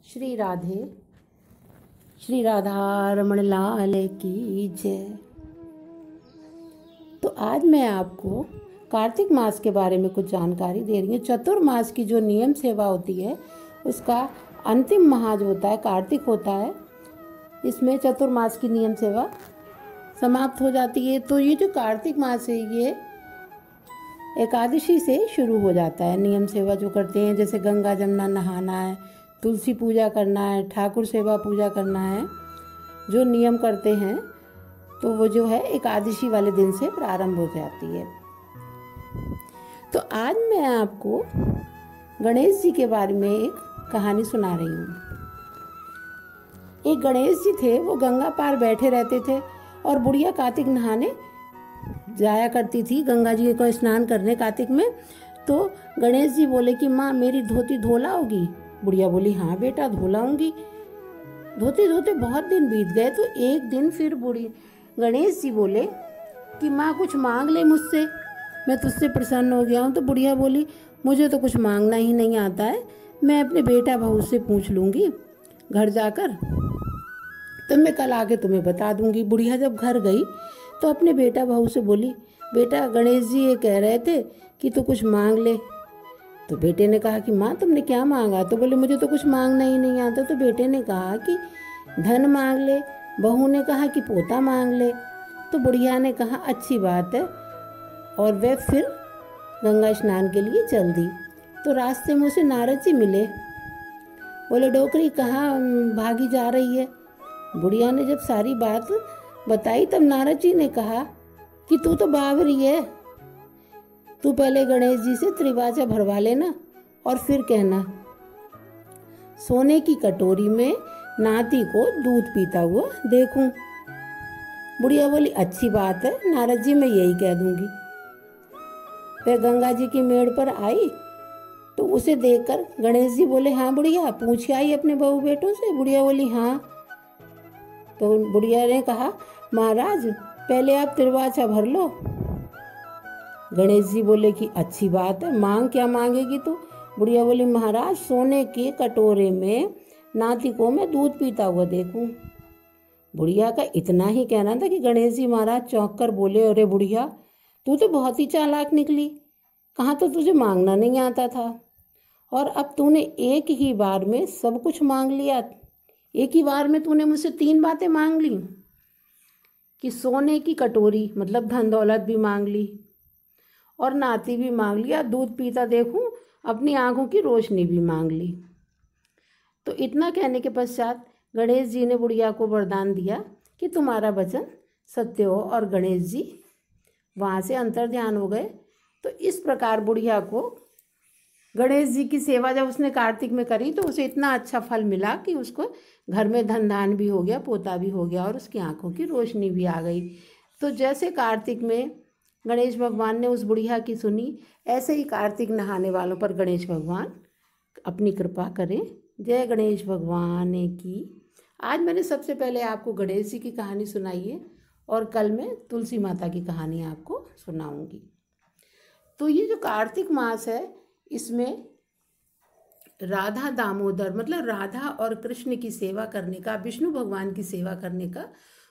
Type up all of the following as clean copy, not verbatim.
श्री राधे श्री राधा रमण लाल की जय। तो आज मैं आपको कार्तिक मास के बारे में कुछ जानकारी दे रही हूँ। चतुर्मास की जो नियम सेवा होती है उसका अंतिम माह जो होता है कार्तिक होता है। इसमें चतुर्मास की नियम सेवा समाप्त हो जाती है। तो ये जो कार्तिक मास है ये एकादशी से शुरू हो जाता है। नियम सेवा जो करते हैं जैसे गंगा जमुना नहाना है, तुलसी पूजा करना है, ठाकुर सेवा पूजा करना है, जो नियम करते हैं तो वो जो है एकादशी वाले दिन से प्रारंभ हो जाती है। तो आज मैं आपको गणेश जी के बारे में एक कहानी सुना रही हूँ। एक गणेश जी थे, वो गंगा पार बैठे रहते थे और बुढ़िया कार्तिक नहाने जाया करती थी गंगा जी को स्नान करने कार्तिक में। तो गणेश जी बोले कि माँ मेरी धोती धोलाओगी? बुढ़िया बोली हाँ बेटा धोलाऊंगी। धोते धोते बहुत दिन बीत गए। तो एक दिन फिर गणेश जी बोले कि माँ कुछ मांग ले मुझसे, मैं तुझसे प्रसन्न हो गया हूँ। तो बुढ़िया बोली मुझे तो कुछ मांगना ही नहीं आता है, मैं अपने बेटा बहू से पूछ लूँगी घर जाकर, तो मैं कल आके तुम्हें बता दूँगी। बुढ़िया जब घर गई तो अपने बेटा बहू से बोली बेटा गणेश जी ये कह रहे थे कि तू कुछ मांग ले। तो बेटे ने कहा कि माँ तुमने क्या मांगा? तो बोले मुझे तो कुछ मांगना ही नहीं आता। तो बेटे ने कहा कि धन मांग ले, बहू ने कहा कि पोता मांग ले। तो बुढ़िया ने कहा अच्छी बात है, और वह फिर गंगा स्नान के लिए चल दी। तो रास्ते में उसे नारद जी मिले। बोले डोकरी कहाँ भागी जा रही है? बुढ़िया ने जब सारी बात बताई तब नारद जी ने कहा कि तू तो बावरी है, तू पहले गणेश जी से त्रिवाचा भरवा लेना और फिर कहना सोने की कटोरी में नाती को दूध पीता हुआ देखूं। बुढ़िया बोली अच्छी बात है नारद जी, मैं यही कह दूंगी। वह गंगा जी की मेड़ पर आई तो उसे देखकर गणेश जी बोले हाँ बुढ़िया पूछ आई अपने बहू बेटों से? बुढ़िया बोली हाँ। तो बुढ़िया ने कहा महाराज पहले आप त्रिवाचा भर लो। गणेश जी बोले कि अच्छी बात है, मांग क्या मांगेगी तू? बुढ़िया बोली महाराज सोने के कटोरे में नाती को मैं दूध पीता हुआ देखूं। बुढ़िया का इतना ही कहना था कि गणेश जी महाराज चौंक कर बोले अरे बुढ़िया तू तो बहुत ही चालाक निकली, कहाँ तो तुझे मांगना नहीं आता था और अब तूने एक ही बार में सब कुछ मांग लिया। एक ही बार में तूने मुझसे 3 बातें मांग ली कि सोने की कटोरी मतलब धन दौलत भी मांग ली और नाती भी मांग लिया, दूध पीता देखूं, अपनी आंखों की रोशनी भी मांग ली। तो इतना कहने के पश्चात गणेश जी ने बुढ़िया को वरदान दिया कि तुम्हारा वचन सत्य हो, और गणेश जी वहाँ से अंतर्ध्यान हो गए। तो इस प्रकार बुढ़िया को गणेश जी की सेवा जब उसने कार्तिक में करी तो उसे इतना अच्छा फल मिला कि उसको घर में धन धान भी हो गया, पोता भी हो गया और उसकी आंखों की रोशनी भी आ गई। तो जैसे कार्तिक में गणेश भगवान ने उस बुढ़िया की सुनी, ऐसे ही कार्तिक नहाने वालों पर गणेश भगवान अपनी कृपा करें। जय गणेश भगवान की। आज मैंने सबसे पहले आपको गणेश जी की कहानी सुनाई है और कल मैं तुलसी माता की कहानी आपको सुनाऊंगी। तो ये जो कार्तिक मास है इसमें राधा दामोदर मतलब राधा और कृष्ण की सेवा करने का, विष्णु भगवान की सेवा करने का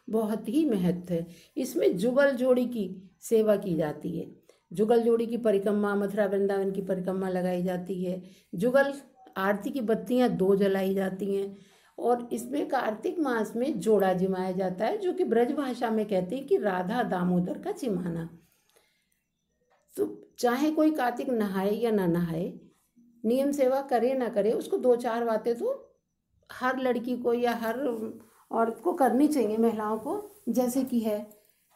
बहुत ही महत्व है। इसमें जुगल जोड़ी की सेवा की जाती है। जुगल जोड़ी की परिक्रमा, मथुरा वृंदावन की परिक्रमा लगाई जाती है। जुगल आरती की बत्तियां 2 जलाई जाती हैं और इसमें कार्तिक मास में जोड़ा जिमाया जाता है, जो कि ब्रज भाषा में कहते हैं कि राधा दामोदर का जिमाना। तो चाहे कोई कार्तिक नहाए या ना नहाए, नियम सेवा करे ना करे, उसको 2-4 बातें तो हर लड़की को या हर औरत को करनी चाहिए, महिलाओं को, जैसे कि है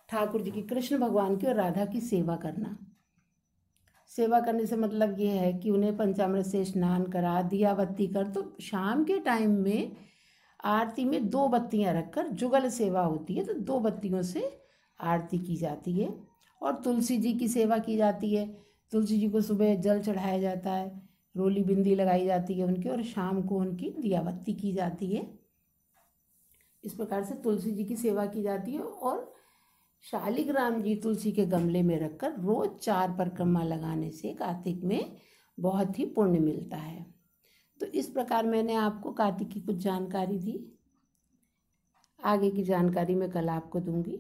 ठाकुर जी की, कृष्ण भगवान की और राधा की सेवा करना। सेवा करने से मतलब ये है कि उन्हें पंचामृत से स्नान करा, दिया बत्ती कर। तो शाम के टाइम में आरती में 2 बत्तियां रखकर जुगल सेवा होती है, तो 2 बत्तियों से आरती की जाती है। और तुलसी जी की सेवा की जाती है। तुलसी जी को सुबह जल चढ़ाया जाता है, रोली बिंदी लगाई जाती है उनकी, और शाम को उनकी दिया बत्ती की जाती है। इस प्रकार से तुलसी जी की सेवा की जाती है। और शालिग्राम जी तुलसी के गमले में रखकर रोज 4 परिक्रमा लगाने से कार्तिक में बहुत ही पुण्य मिलता है। तो इस प्रकार मैंने आपको कार्तिक की कुछ जानकारी दी। आगे की जानकारी मैं कल आपको दूंगी।